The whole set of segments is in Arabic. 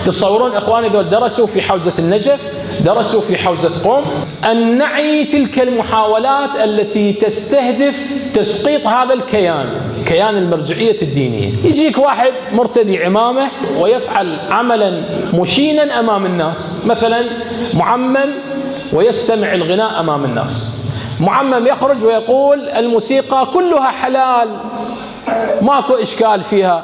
تتصورون إخواني ذول درسوا في حوزة النجف، درسوا في حوزة قم، أن نعي تلك المحاولات التي تستهدف تسقيط هذا الكيان، كيان المرجعية الدينية. يجيك واحد مرتدي عمامة ويفعل عملا مشينا أمام الناس، مثلا معمم ويستمع الغناء أمام الناس، معمم يخرج ويقول الموسيقى كلها حلال ماكو إشكال فيها.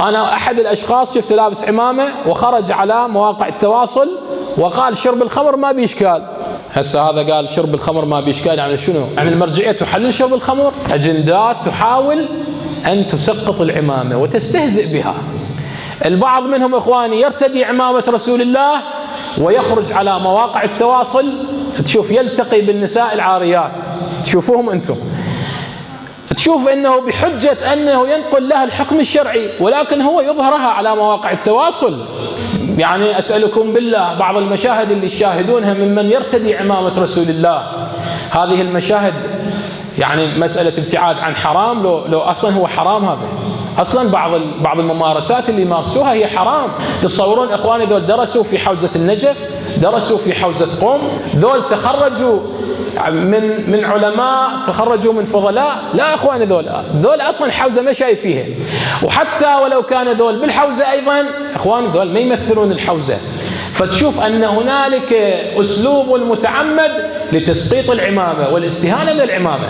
أنا أحد الأشخاص شفت لابس عمامة وخرج على مواقع التواصل وقال شرب الخمر ما بإشكال. هسه هذا قال شرب الخمر ما بإشكال، يعني شنو؟ يعني المرجعية تحلل شرب الخمر؟ أجندات تحاول أن تسقط العمامة وتستهزئ بها. البعض منهم إخواني يرتدي عمامة رسول الله ويخرج على مواقع التواصل، تشوف يلتقي بالنساء العاريات، تشوفوهم أنتم، تشوف أنه بحجة أنه ينقل لها الحكم الشرعي، ولكن هو يظهرها على مواقع التواصل. يعني أسألكم بالله بعض المشاهد اللي تشاهدونها ممن يرتدي عمامة رسول الله، هذه المشاهد يعني مسألة ابتعاد عن حرام، لو أصلا هو حرام. هذا أصلا بعض الممارسات اللي يمارسوها هي حرام. تتصورون إخواني ذول درسوا في حوزة النجف، درسوا في حوزة قم، ذول تخرجوا من علماء، تخرجوا من فضلاء؟ لا إخواني، ذول أصلا حوزة ما شايف فيها. وحتى ولو كان ذول بالحوزة أيضا إخواني ذول ما يمثلون الحوزة. فتشوف أن هنالك أسلوب متعمد لتسقيط العمامة والاستهانة من العمامة.